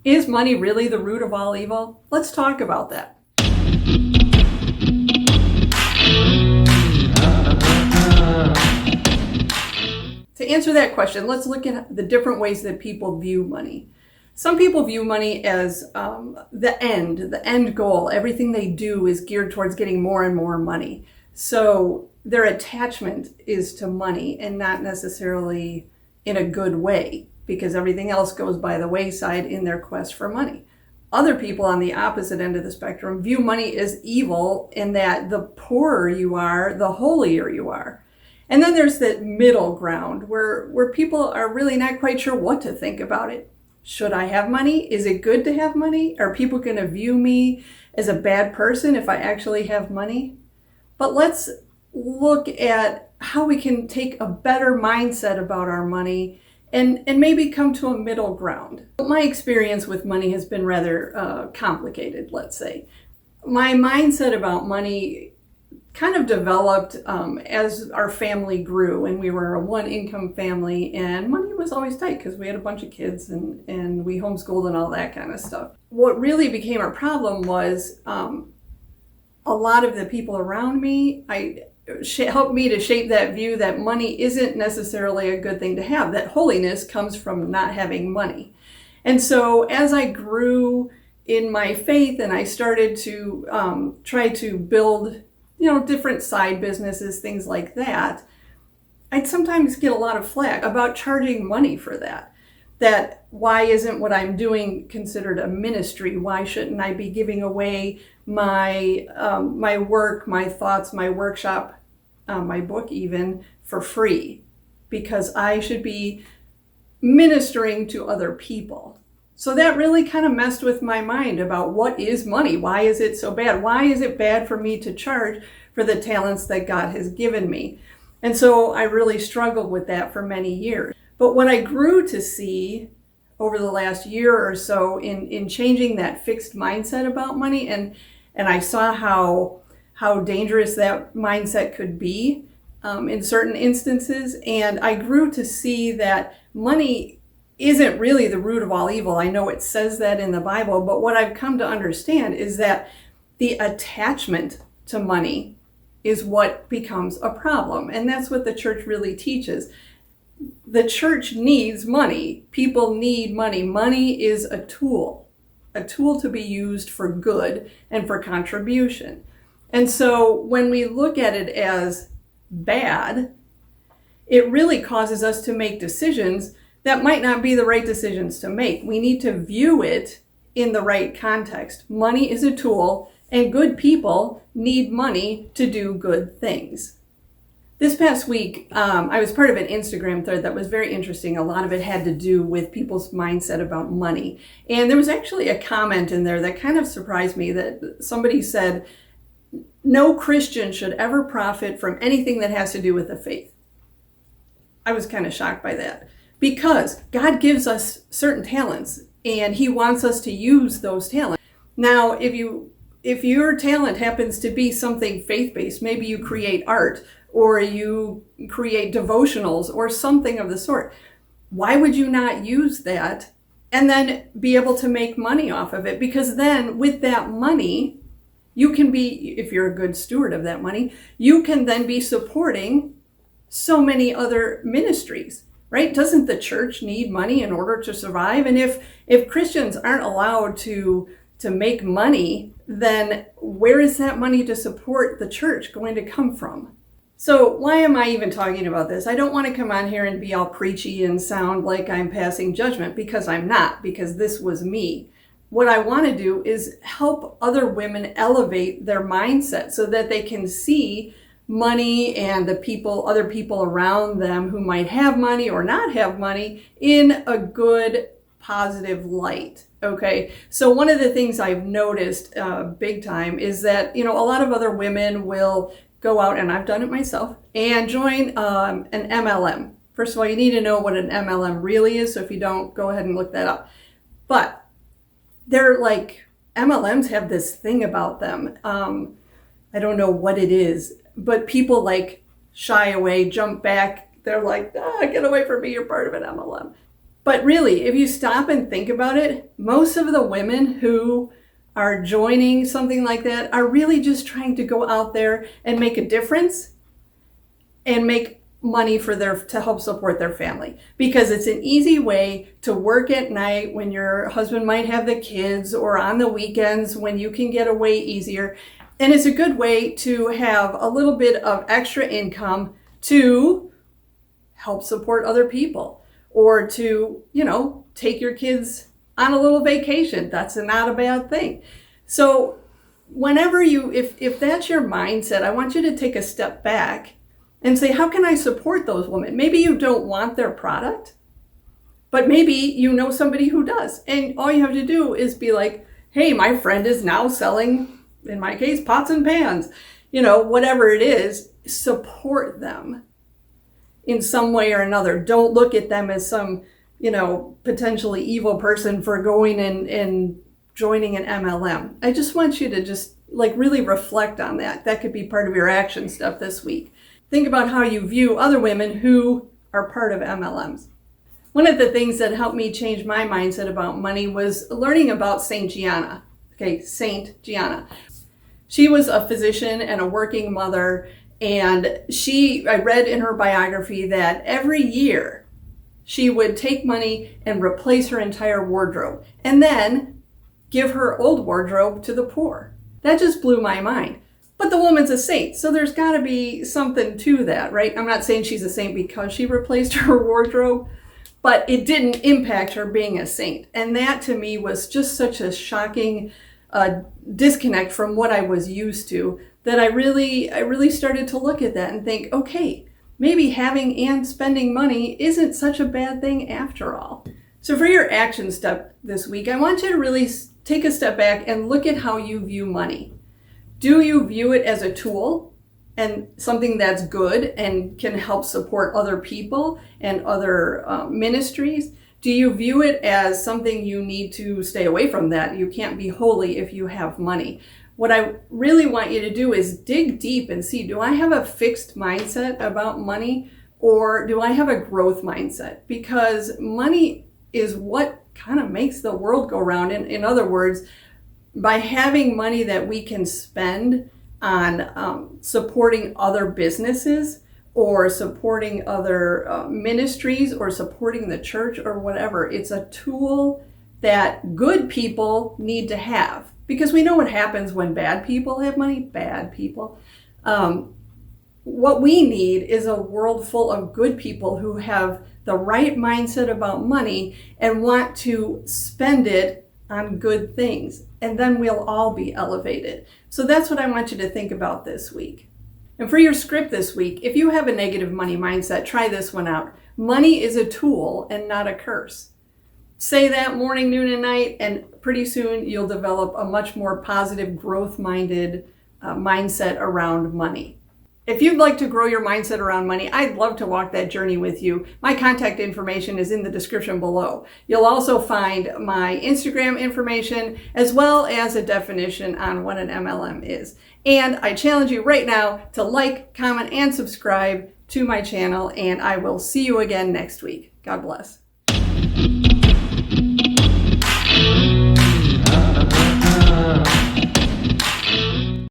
Is money really the root of all evil? Let's talk about that. To answer that question, let's look at the different ways that people view money. Some people view money as the end goal. Everything they do is geared towards getting more and more money. So their attachment is to money, and not necessarily in a good way, because everything else goes by the wayside in their quest for money. Other people on the opposite end of the spectrum view money as evil, in that the poorer you are, the holier you are. And then there's that middle ground where people are really not quite sure what to think about it. Should I have money? Is it good to have money? Are people going to view me as a bad person if I actually have money? But let's look at how we can take a better mindset about our money and maybe come to a middle ground. My experience with money has been rather complicated, let's say. My mindset about money kind of developed as our family grew, and we were a one-income family, and money was always tight because we had a bunch of kids and we homeschooled and all that kind of stuff. What really became a problem was a lot of the people around me helped me to shape that view that money isn't necessarily a good thing to have, that holiness comes from not having money. And so as I grew in my faith and I started to try to build different side businesses, things like that, I'd sometimes get a lot of flack about charging money for that. That why isn't what I'm doing considered a ministry? Why shouldn't I be giving away my work, my thoughts, my workshop, my book even, for free? Because I should be ministering to other people. So that really kind of messed with my mind about what is money? Why is it so bad? Why is it bad for me to charge for the talents that God has given me? And so I really struggled with that for many years. But what I grew to see over the last year or so in changing that fixed mindset about money, and I saw how dangerous that mindset could be in certain instances, and I grew to see that money isn't really the root of all evil. I know it says that in the Bible, but what I've come to understand is that the attachment to money is what becomes a problem. And that's what the church really teaches. The church needs money. People need money. Money is a tool to be used for good and for contribution. And so when we look at it as bad, it really causes us to make decisions that might not be the right decisions to make. We need to view it in the right context. Money is a tool, and good people need money to do good things. This past week, I was part of an Instagram thread that was very interesting. A lot of it had to do with people's mindset about money. And there was actually a comment in there that kind of surprised me, that somebody said, no Christian should ever profit from anything that has to do with the faith. I was kind of shocked by that. Because God gives us certain talents and he wants us to use those talents. Now, if your talent happens to be something faith-based, maybe you create art or you create devotionals or something of the sort, why would you not use that and then be able to make money off of it? Because then with that money, you can be, if you're a good steward of that money, you can then be supporting so many other ministries. Right? Doesn't the church need money in order to survive? And if Christians aren't allowed to make money, then where is that money to support the church going to come from? So why am I even talking about this? I don't want to come on here and be all preachy and sound like I'm passing judgment, because I'm not, because this was me. What I want to do is help other women elevate their mindset so that they can see money and other people around them who might have money or not have money in a good, positive light. Okay, so one of the things I've noticed big time is that, a lot of other women will go out, and I've done it myself, and join an MLM. First of all, you need to know what an MLM really is, so if you don't, go ahead and look that up. But they're like, MLMs have this thing about them. I don't know what it is, but people like shy away, jump back. They're like, get away from me, you're part of an MLM. But really, if you stop and think about it, most of the women who are joining something like that are really just trying to go out there and make a difference and make money to help support their family, because it's an easy way to work at night when your husband might have the kids, or on the weekends when you can get away easier. And it's a good way to have a little bit of extra income to help support other people, or to, take your kids on a little vacation. That's not a bad thing. So whenever if that's your mindset, I want you to take a step back and say, how can I support those women? Maybe you don't want their product, but maybe you know somebody who does. And all you have to do is be like, hey, my friend is now selling, in my case, pots and pans. Whatever it is, support them in some way or another. Don't look at them as some, potentially evil person for going and joining an MLM. I just want you to just really reflect on that. That could be part of your action step this week. Think about how you view other women who are part of MLMs. One of the things that helped me change my mindset about money was learning about Saint Gianna. Okay, Saint Gianna. She was a physician and a working mother, and I read in her biography that every year she would take money and replace her entire wardrobe, and then give her old wardrobe to the poor. That just blew my mind. But the woman's a saint, so there's got to be something to that, right? I'm not saying she's a saint because she replaced her wardrobe, but it didn't impact her being a saint. And that to me was just such a shocking disconnect from what I was used to, that I really started to look at that and think, okay, maybe having and spending money isn't such a bad thing after all. So for your action step this week, I want you to really take a step back and look at how you view money. Do you view it as a tool and something that's good and can help support other people and other ministries? Do you view it as something you need to stay away from, that you can't be holy if you have money? What I really want you to do is dig deep and see, do I have a fixed mindset about money, or do I have a growth mindset? Because money is what kind of makes the world go round. In other words, by having money that we can spend on supporting other businesses, or supporting other ministries, or supporting the church, or whatever, it's a tool that good people need to have. Because we know what happens when bad people have money. Bad people. What we need is a world full of good people who have the right mindset about money and want to spend it on good things. And then we'll all be elevated. So that's what I want you to think about this week. And for your script this week, if you have a negative money mindset, try this one out. Money is a tool and not a curse. Say that morning, noon, and night, and pretty soon you'll develop a much more positive, growth-minded mindset around money. If you'd like to grow your mindset around money, I'd love to walk that journey with you. My contact information is in the description below. You'll also find my Instagram information, as well as a definition on what an MLM is. And I challenge you right now to like, comment, and subscribe to my channel, and I will see you again next week. God bless.